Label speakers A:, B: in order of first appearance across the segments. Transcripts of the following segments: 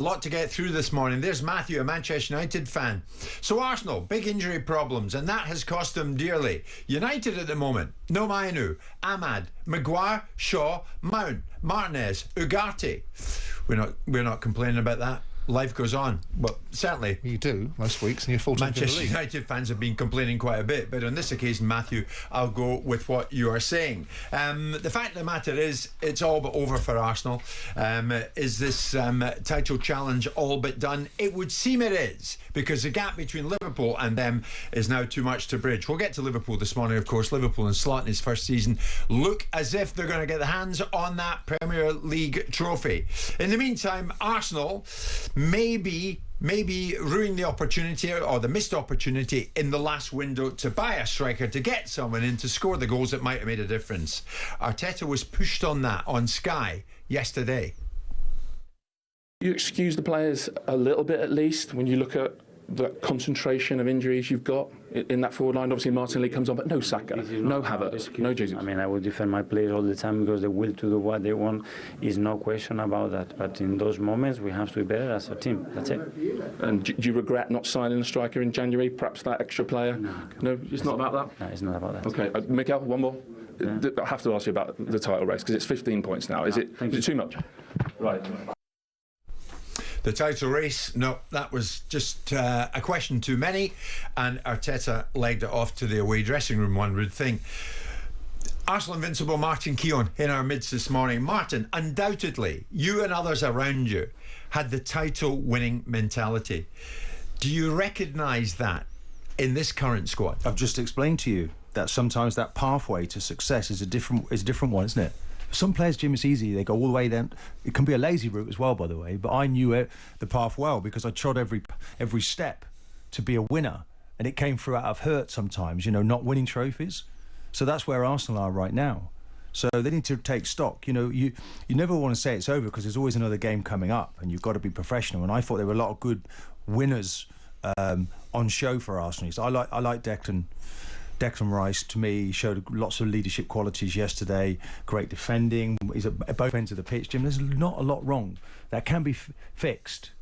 A: lot to get through this morning. There's Matthew, a Manchester United fan. So Arsenal, big injury problems, and that has cost them dearly. United at the moment, no Mainu, Ahmad, Maguire, Shaw, Mount, Martinez, Ugarte. We're not complaining about that. Life goes on. Well, certainly
B: you do most weeks, and you're 14th
A: Manchester
B: in the league.
A: United fans have been complaining quite a bit, but on this occasion, Matthew, I'll go with what you are saying. The fact of the matter is, it's all but over for Arsenal. Is this title challenge all but done? It would seem it is, because the gap between Liverpool and them is now too much to bridge. We'll get to Liverpool this morning, of course. Liverpool and Slot in his first season look as if they're going to get their hands on that Premier League trophy. In the meantime, Arsenal maybe ruin the opportunity or the missed opportunity in the last window to buy a striker, to get someone in to score the goals that might have made a difference. Arteta was pushed on that on Sky yesterday.
C: You excuse the players a little bit at least when you look at the concentration of injuries you've got in that forward line. Obviously Martinelli comes on, but no Saka, no Havertz, no Jesus.
D: I mean, I will defend my players all the time because the will to do what they want is no question about that. But in those moments, we have to be better as a team. That's it.
C: And do you regret not signing a striker in January? Perhaps that extra player? No, it's not about that?
D: No, it's not about that.
C: Okay, Miguel, one more.
D: Yeah.
C: I have to ask you about the title race because it's 15 points now. Is it too much? Right.
A: The title race, no, that was just a question too many, and Arteta legged it off to the away dressing room, one would think. Arsenal invincible Martin Keown in our midst this morning. Martin, undoubtedly, you and others around you had the title-winning mentality. Do you recognise that in this current squad?
E: I've just explained to you that sometimes that pathway to success is a different one, isn't it? For some players, Jim, it's easy. They go all the way then. It can be a lazy route as well, by the way. But I knew the path well because I trod every step to be a winner. And it came through out of hurt sometimes, not winning trophies. So that's where Arsenal are right now. So they need to take stock. You never want to say it's over because there's always another game coming up and you've got to be professional. And I thought there were a lot of good winners on show for Arsenal. So I like Declan Rice. To me, he showed lots of leadership qualities yesterday. Great defending. He's at both ends of the pitch, Jim. There's not a lot wrong. That can be fixed.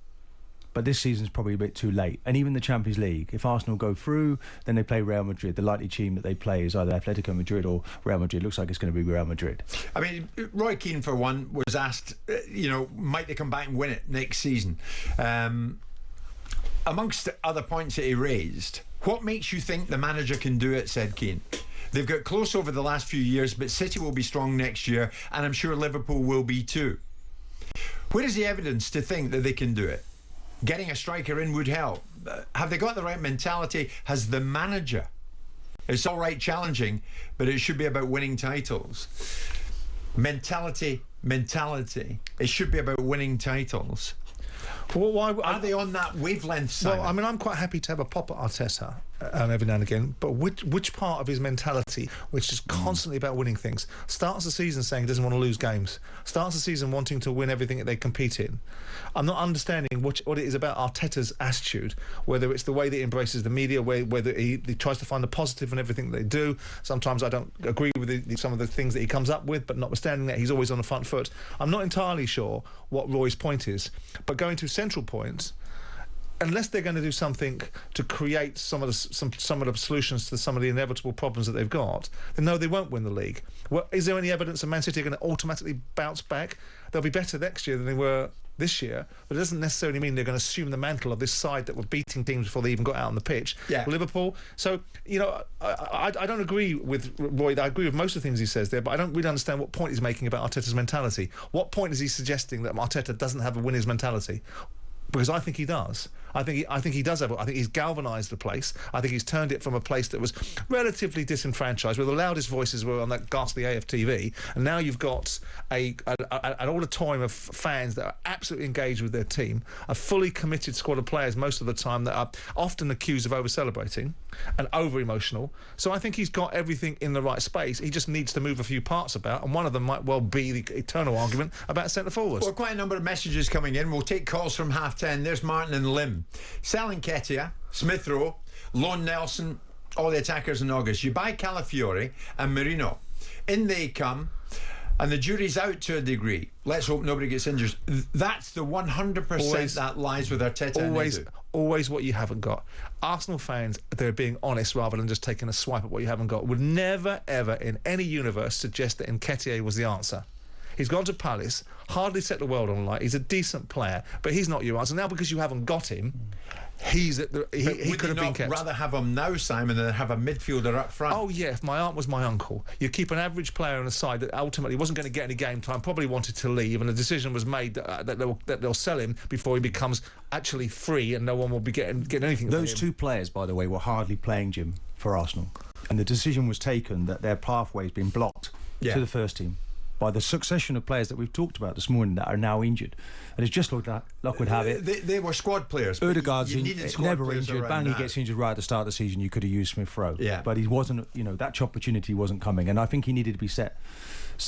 E: But this season's probably a bit too late. And even the Champions League, if Arsenal go through, then they play Real Madrid. The likely team that they play is either Atletico Madrid or Real Madrid. Looks like it's going to be Real Madrid.
A: I mean, Roy Keane, for one, was asked, might they come back and win it next season? Amongst other points that he raised, what makes you think the manager can do it, said Keane. They've got close over the last few years, but City will be strong next year, and I'm sure Liverpool will be too. Where is the evidence to think that they can do it? Getting a striker in would help. Have they got the right mentality? Has the manager? It's all right challenging, but it should be about winning titles. Mentality. It should be about winning titles.
B: Well,
A: are they on that wavelength, Simon?
B: Well, I mean, I'm quite happy to have a pop at Arteta every now and again, but which part of his mentality, which is constantly about winning things, starts the season saying he doesn't want to lose games, starts the season wanting to win everything that they compete in. I'm not understanding what it is about Arteta's attitude, whether it's the way that he embraces the media, whether he tries to find the positive in everything that they do. Sometimes I don't agree with some of the things that he comes up with, but notwithstanding that, he's always on the front foot. I'm not entirely sure what Roy's point is, but going to central points, unless they're going to do something to create some of the solutions to some of the inevitable problems that they've got, then no, they won't win the league. Well, is there any evidence that Man City are going to automatically bounce back? They'll be better next year than they were this year, but it doesn't necessarily mean they're going to assume the mantle of this side that were beating teams before they even got out on the pitch.
A: Yeah.
B: Liverpool. So, I don't agree with Roy. I agree with most of the things he says there, but I don't really understand what point he's making about Arteta's mentality. What point is he suggesting that Arteta doesn't have a winner's mentality? Because I think he does. I think he does have. I think he's galvanised the place. I think he's turned it from a place that was relatively disenfranchised, where the loudest voices were on that ghastly AFTV, and now you've got an auditorium of fans that are absolutely engaged with their team, a fully committed squad of players most of the time that are often accused of over-celebrating and over-emotional. So I think he's got everything in the right space. He just needs to move a few parts about, and one of them might well be the eternal argument about centre forwards.
A: Well, quite a number of messages coming in. We'll take calls from 10:30. There's Martin and Lim. Sal Nketiah, Smith Rowe, Lone Nelson, all the attackers in August. You buy Calafiori and Merino. In they come. And the jury's out to a degree. Let's hope nobody gets injured. That's the 100% that lies with Arteta.
B: Always what you haven't got. Arsenal fans, they're being honest rather than just taking a swipe at what you haven't got, would never, ever in any universe suggest that Nketiah was the answer. He's gone to Palace, hardly set the world on light. He's a decent player, but he's not your answer. Now, because you haven't got him, he could have been kept.
A: Rather have him now, Simon, than have a midfielder up front?
B: Oh, yeah, if my aunt was my uncle. You keep an average player on the side that ultimately wasn't going to get any game time, probably wanted to leave, and the decision was made that they'll sell him before he becomes actually free and no one will be getting anything.
E: Those two players, by the way, were hardly playing, Jim, for Arsenal. And the decision was taken that their pathway's been blocked to the first team by the succession of players that we've talked about this morning that are now injured. And it's just like luck would have it.
A: They were squad players.
E: Odegaard's never injured. Bang, he gets injured right at the start of the season. You could have used Smith Rowe.
A: Yeah.
E: But he wasn't, that opportunity wasn't coming. And I think he needed to be set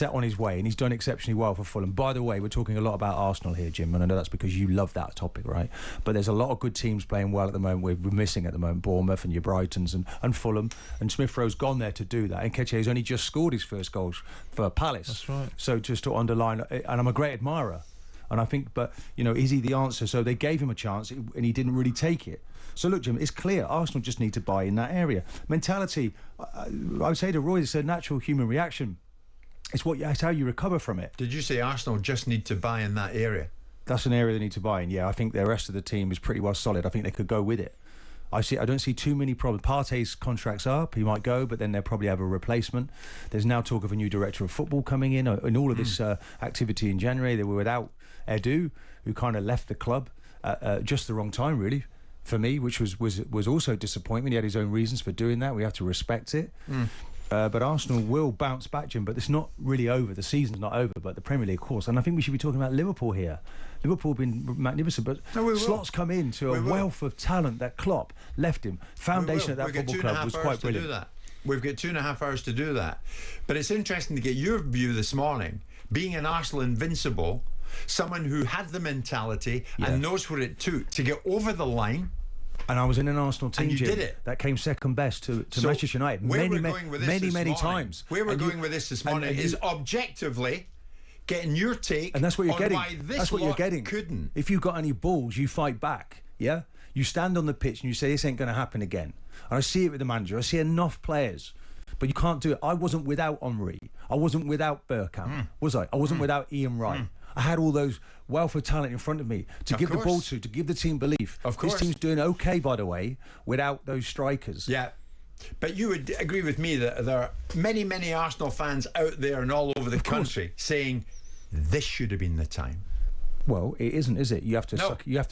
E: on his way. And he's done exceptionally well for Fulham. By the way, we're talking a lot about Arsenal here, Jim. And I know that's because you love that topic, right? But there's a lot of good teams playing well at the moment. We're missing at the moment Bournemouth and your Brightons and Fulham. And Smith Rowe's gone there to do that. And Nketiah's only just scored his first goals for Palace.
B: That's right.
E: So just to underline, and I'm a great admirer. And I think, but, is he the answer? So they gave him a chance and he didn't really take it. So look, Jim, it's clear Arsenal just need to buy in that area. Mentality, I would say to Roy, it's a natural human reaction. It's how you recover from it.
A: Did you say Arsenal just need to buy in that area?
E: That's an area they need to buy in. Yeah, I think the rest of the team is pretty well solid. I think they could go with it. I don't see too many problems. Partey's contract's up. He might go, but then they'll probably have a replacement. There's now talk of a new director of football coming in. In all of this activity in January, they were without Edu, who kind of left the club at just the wrong time, really, for me, which was also disappointment. He had his own reasons for doing that. We have to respect it. But Arsenal will bounce back, Jim. But it's not really over. The season's not over, but the Premier League, of course. And I think we should be talking about Liverpool here. Liverpool have been magnificent, but Slot's come into a wealth of talent that Klopp left him. Foundation at that football club was quite brilliant.
A: We've got 2.5 hours to do that. But it's interesting to get your view this morning. Being an Arsenal invincible, someone who had the mentality and knows what it took to get over the line.
E: And I was in an Arsenal team,
A: and you
E: Jim,
A: did it.
E: that came second best to Manchester United many times.
A: Where we're going with this morning is objectively getting your take,
E: and that's what you're getting.
A: Why this
E: that's what you're getting.
A: Couldn't.
E: If you've got any balls, you fight back. Yeah, you stand on the pitch and you say this ain't going to happen again. And I see it with the manager. I see enough players, but you can't do it. I wasn't without Henry. I wasn't without Bergkamp, was I? I wasn't without Ian Wright. I had all those wealth of talent in front of me to give the ball to give the team belief.
A: Of course.
E: This team's doing okay, by the way, without those strikers.
A: Yeah. But you would agree with me that there are many, many Arsenal fans out there and all over the country saying this should have been the time.
E: Well, it isn't, is it? You have to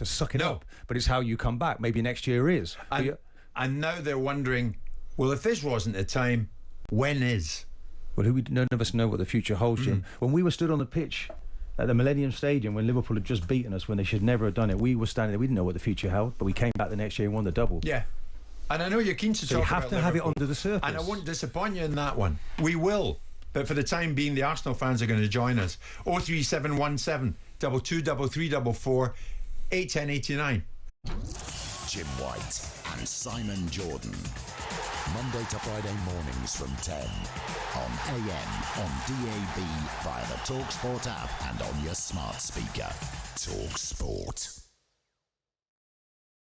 E: suck it up. But it's how you come back. Maybe next year is.
A: And now they're wondering, well, if this wasn't the time, when is?
E: Well, none of us know what the future holds, Jim. When we were stood on the pitch at the Millennium Stadium when Liverpool had just beaten us when they should never have done it, we were standing there. We didn't know what the future held, but we came back the next year and won the double.
A: Yeah. And I know you're keen to talk about
E: Liverpool. You have to have it under the surface.
A: And I won't disappoint you in that one. We will. But for the time being, the Arsenal fans are going to join us. 03717 223344 81089.
F: Jim White and Simon Jordan. Monday to Friday mornings from 10 on AM, on DAB, via the talkSPORT app and on your smart speaker. talkSPORT.